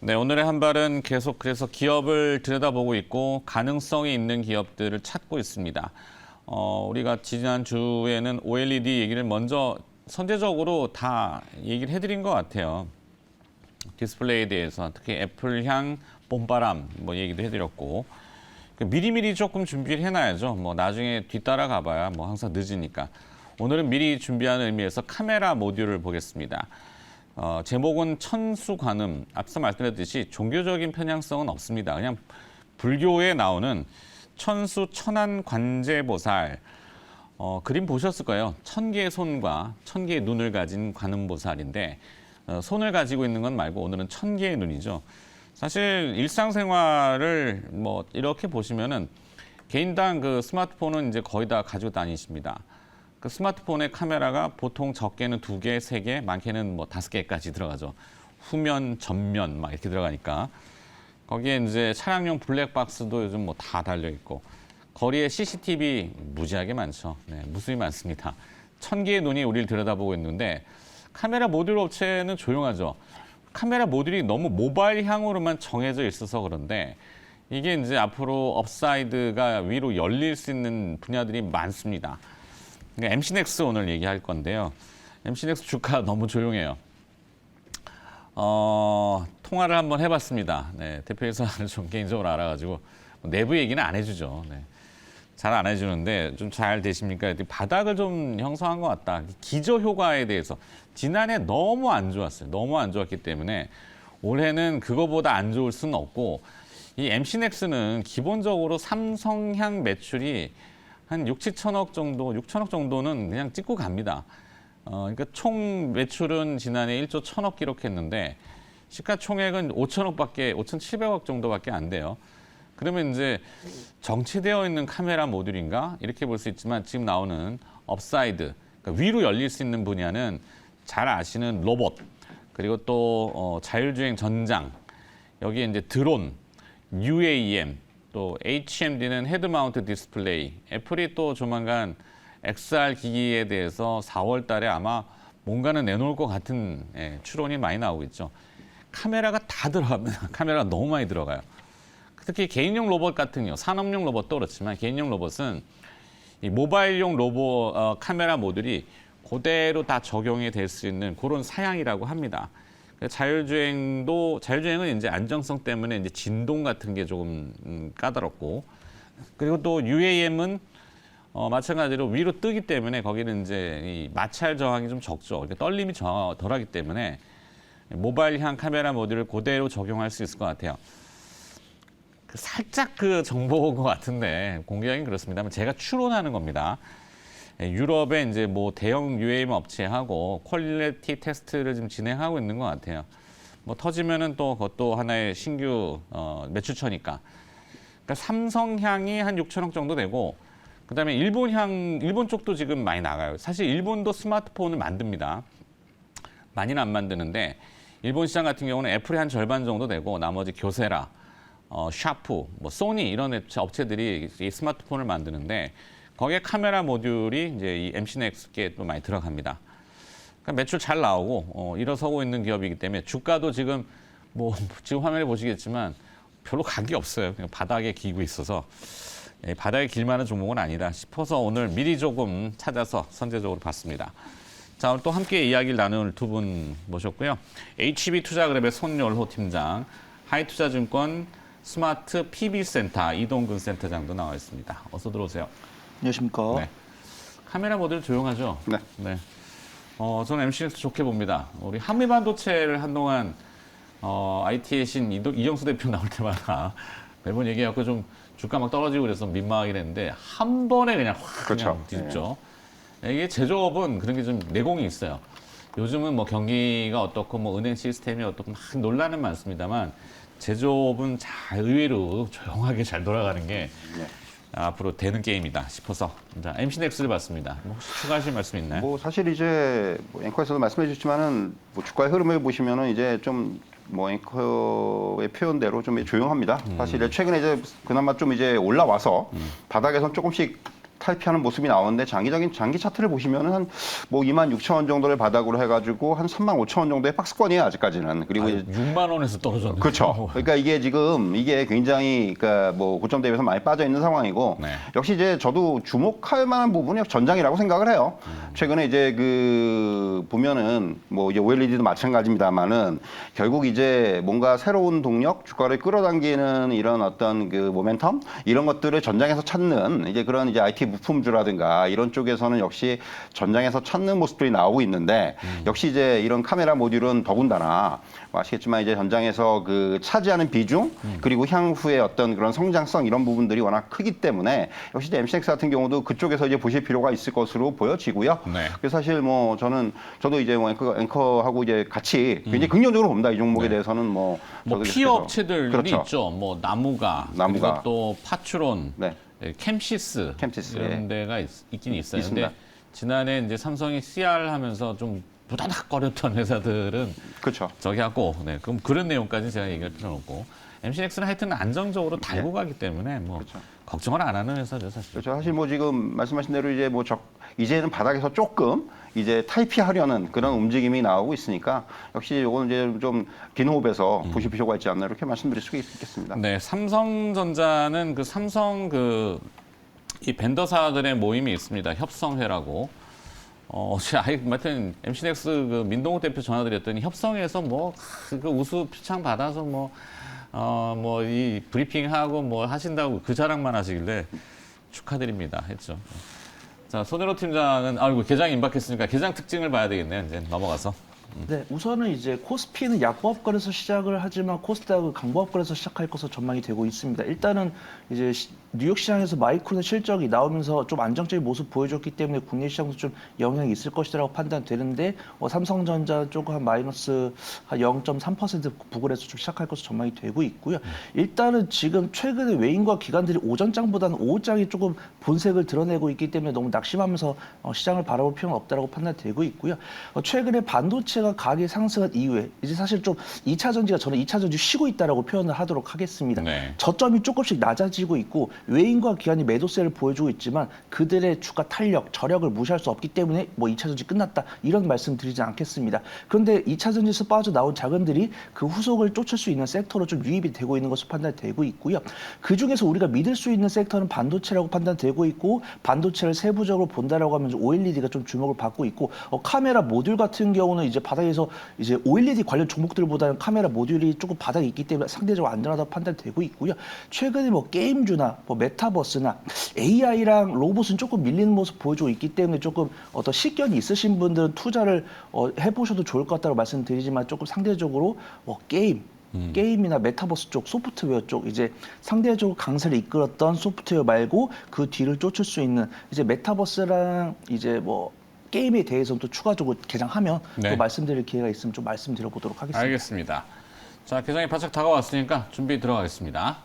네, 오늘의 한발은 계속 그래서 기업을 들여다보고 있고 가능성이 있는 기업들을 찾고 있습니다. 우리가 지난주에는 OLED 얘기를 먼저 선제적으로 다 얘기를 해드린 것 같아요. 디스플레이에 대해서 특히 애플향 봄바람 뭐 얘기도 해드렸고 미리미리 조금 준비를 해놔야죠. 뭐 나중에 뒤따라 가봐야 뭐 항상 늦으니까. 오늘은 미리 준비하는 의미에서 카메라 모듈을 보겠습니다. 제목은 천수관음. 앞서 말씀드렸듯이 종교적인 편향성은 없습니다. 그냥 불교에 나오는 천수 천안관제보살. 그림 보셨을 거예요. 1000개의 손과 1000개의 눈을 가진 관음보살인데 손을 가지고 있는 건 말고 오늘은 1000개의 눈이죠. 사실 일상생활을 뭐 이렇게 보시면은 개인당 그 스마트폰은 이제 거의 다 가지고 다니십니다. 그 스마트폰의 카메라가 보통 적게는 2개, 3개, 많게는 뭐 5개까지 들어가죠. 후면, 전면 막 이렇게 들어가니까. 거기에 이제 차량용 블랙박스도 요즘 뭐 다 달려 있고 거리에 CCTV 무지하게 많죠. 네, 무수히 많습니다. 1000개의 눈이 우리를 들여다보고 있는데 카메라 모듈 업체는 조용하죠. 카메라 모듈이 너무 모바일향으로만 정해져 있어서 그런데 이게 이제 앞으로 업사이드가 위로 열릴 수 있는 분야들이 많습니다. 그러니까 MC넥스 오늘 얘기할 건데요. MC넥스 주가 너무 조용해요. 통화를 한번 해봤습니다. 네, 대표이사를 좀 개인적으로 알아가지고 내부 얘기는 안 해주죠. 네. 잘 안 해주는데 좀 잘 되십니까? 바닥을 좀 형성한 것 같다. 기저 효과에 대해서 지난해 너무 안 좋았어요. 너무 안 좋았기 때문에 올해는 그거보다 안 좋을 수는 없고 이 MC넥스는 기본적으로 삼성향 매출이 한 6, 7천억 정도, 6천억 정도는 그냥 찍고 갑니다. 그러니까 총 매출은 지난해 1조 1천억 기록했는데 시가총액은 5천억밖에, 5,700억 정도밖에 안 돼요. 그러면 이제 정체되어 있는 카메라 모듈인가? 이렇게 볼 수 있지만 지금 나오는 업사이드, 그러니까 위로 열릴 수 있는 분야는 잘 아시는 로봇, 그리고 또 자율주행 전장, 여기에 이제 드론, UAM, 또 HMD는 헤드마운트 디스플레이, 애플이 또 조만간 XR 기기에 대해서 4월 달에 아마 뭔가는 내놓을 것 같은 추론이 많이 나오고 있죠. 카메라가 다 들어갑니다. 카메라가 너무 많이 들어가요. 특히 개인용 로봇 같은 경우, 산업용 로봇도 그렇지만 개인용 로봇은 이 모바일용 로봇 카메라 모듈이 그대로 다 적용이 될 수 있는 그런 사양이라고 합니다. 자율주행은 이제 안정성 때문에 이제 진동 같은 게 조금 까다롭고, 그리고 또 UAM은 마찬가지로 위로 뜨기 때문에 거기는 이제 이 마찰 저항이 좀 적죠. 그러니까 떨림이 덜하기 때문에 모바일향 카메라 모듈을 그대로 적용할 수 있을 것 같아요. 살짝 그 정보인 것 같은데 공개하기는 그렇습니다만 제가 추론하는 겁니다. 유럽에 이제 뭐 대형 UAM 업체하고 퀄리티 테스트를 지금 진행하고 있는 것 같아요. 뭐 터지면은 또 그것도 하나의 신규 매출처니까. 그러니까 삼성향이 한 6천억 정도 되고, 그다음에 일본 쪽도 지금 많이 나가요. 사실 일본도 스마트폰을 만듭니다. 많이는 안 만드는데 일본 시장 같은 경우는 애플이 한 절반 정도 되고 나머지 교세라, 샤프, 뭐 소니 이런 업체들이 이 스마트폰을 만드는데 거기에 카메라 모듈이 이제 이 MC넥스께 또 많이 들어갑니다. 그러니까 매출 잘 나오고 일어서고 있는 기업이기 때문에 주가도 지금 뭐 지금 화면에 보시겠지만 별로 간 게 없어요. 그냥 바닥에 기고 있어서 바닥에 길 만한 종목은 아니다 싶어서 오늘 미리 조금 찾아서 선제적으로 봤습니다. 자, 오늘 또 함께 이야기를 나눌 두 분 모셨고요. HB투자그룹의 손열호 팀장, 하이투자증권 스마트 PB센터 이동근 센터장도 나와 있습니다. 어서 들어오세요. 안녕하십니까. 네. 카메라 모듈 조용하죠? 네. 네. 저는 MC넥스 좋게 봅니다. 우리 한미반도체를 한동안 IT의 신 이정수 대표 나올 때마다 매번 얘기해갖고 좀 주가 막 떨어지고 그래서 민망하긴 했는데 한 번에 그냥 확 그렇죠. 그냥 뒤집죠. 이게 제조업은 그런 게 좀 내공이 있어요. 요즘은 뭐 경기가 어떻고 뭐 은행 시스템이 어떻고 막 논란은 많습니다만 제조업은 잘 의외로 조용하게 잘 돌아가는 게 네. 앞으로 되는 게임이다 싶어서 자, MC넥스를 봤습니다. 뭐 혹시 추가하실 말씀 있나요? 뭐 사실 이제 뭐 앵커에서도 말씀해 주셨지만은 뭐 주가의 흐름을 보시면은 이제 좀 뭐 앵커의 표현대로 좀 조용합니다. 사실 최근에 이제 그나마 좀 이제 올라와서 바닥에선 조금씩 탈피하는 모습이 나오는데 장기 차트를 보시면은 한 뭐 26,000원 정도를 바닥으로 해가지고 한 35,000원 정도의 박스권이에요 아직까지는. 그리고 이제 6만 원에서 떨어졌네요. 그렇죠. 그러니까 이게 지금 이게 굉장히 그러니까 뭐 고점 대비해서 많이 빠져 있는 상황이고 네. 역시 이제 저도 주목할 만한 부분이 전장이라고 생각을 해요. 최근에 이제 그 보면은 뭐 이제 OLED도 마찬가지입니다만은 결국 이제 뭔가 새로운 동력, 주가를 끌어당기는 이런 어떤 그 모멘텀 이런 것들을 전장에서 찾는 이제 그런 이제 IT 부품주라든가 이런 쪽에서는 역시 전장에서 찾는 모습들이 나오고 있는데 역시 이제 이런 카메라 모듈은 더군다나 아시겠지만 이제 전장에서 그 차지하는 비중 그리고 향후의 어떤 그런 성장성 이런 부분들이 워낙 크기 때문에 역시 이제 MCX 같은 경우도 그쪽에서 이제 보실 필요가 있을 것으로 보여지고요. 네. 그래서 사실 뭐 저도 이제 뭐 앵커하고 이제 같이 굉장히 긍정적으로 봅니다. 이 종목에 대해서는 뭐 뭐 저도 피어 계속해서. 업체들이 그렇죠. 있죠. 뭐 나무가, 그리고 또 파추론, 네. 캠시스, 이런 예. 데가 있긴 있어요. 있습니다. 근데 지난해 이제 삼성이 CR 하면서 좀 부다닥거렸던 회사들은 그렇죠. 저기 하고, 네, 그럼 그런 내용까지 제가 얘기할 필요는 없고, MCX는 하여튼 안정적으로 달고 가기 때문에 뭐 그렇죠. 걱정을 안 하는 회사죠, 사실. 그렇죠. 사실 뭐 지금 말씀하신 대로 이제 뭐 이제는 바닥에서 조금 이제 탈피하려는 그런 움직임이 나오고 있으니까 역시 이건 이제 좀 긴 호흡에서 보실 필요가 있지 않나 이렇게 말씀드릴 수 있겠습니다. 네, 삼성전자는 그 삼성 이 벤더사들의 모임이 있습니다. 협성회라고. 하여튼 MC넥스 그 민동욱 대표 전화드렸더니 협성회에서 그 우수 표창 받아서 이 브리핑하고 뭐 하신다고 그 자랑만 하시길래 축하드립니다 했죠. 자, 손혜로 팀장은 계장 임박했으니까 계장 특징을 봐야 되겠네요. 이제 넘어가서. 네, 우선은 이제 코스피는 약보합권에서 시작을 하지만 코스닥은 강보합권에서 시작할 것으로 전망이 되고 있습니다. 일단은 이제 뉴욕 시장에서 마이크론의 실적이 나오면서 좀 안정적인 모습 보여줬기 때문에 국내 시장도 좀 영향이 있을 것이라고 판단되는데 삼성전자 쪽은 한 마이너스 한 0.3% 부근에서 좀 시작할 것으로 전망이 되고 있고요. 일단은 지금 최근에 외인과 기관들이 오전장보다는 오후장이 조금 본색을 드러내고 있기 때문에 너무 낙심하면서 시장을 바라볼 필요는 없다고 판단되고 있고요. 최근에 반도체가 가격이 상승한 이후에 이제 사실 좀 2차 전지가 저는 2차 전지 쉬고 있다라고 표현을 하도록 하겠습니다. 네. 저점이 조금씩 낮아지고 있고 외인과 기관이 매도세를 보여주고 있지만 그들의 주가 탄력, 저력을 무시할 수 없기 때문에 뭐 2차 전지 끝났다 이런 말씀 드리지 않겠습니다. 그런데 2차 전지에서 빠져나온 자금들이 그 후속을 쫓을 수 있는 섹터로 좀 유입이 되고 있는 것으로 판단되고 있고요. 그중에서 우리가 믿을 수 있는 섹터는 반도체라고 판단되고 있고 반도체를 세부적으로 본다라고 하면 OLED가 좀 주목을 받고 있고 카메라 모듈 같은 경우는 이제 바닥에서 이제 OLED 관련 종목들보다는 카메라 모듈이 조금 바닥에 있기 때문에 상대적으로 안전하다고 판단되고 있고요. 최근에 뭐 게임주나 뭐 메타버스나 AI랑 로봇은 조금 밀리는 모습 보여주고 있기 때문에 조금 어떤 식견이 있으신 분들은 투자를 해보셔도 좋을 것 같다고 말씀드리지만 조금 상대적으로 게임이나 메타버스 쪽, 소프트웨어 쪽 이제 상대적으로 강세를 이끌었던 소프트웨어 말고 그 뒤를 쫓을 수 있는 이제 메타버스랑 이제 뭐 게임에 대해서는 또 추가적으로 개장하면 네. 또 말씀드릴 기회가 있으면 좀 말씀드려 보도록 하겠습니다. 알겠습니다. 자, 계장이 바짝 다가왔으니까 준비 들어가겠습니다.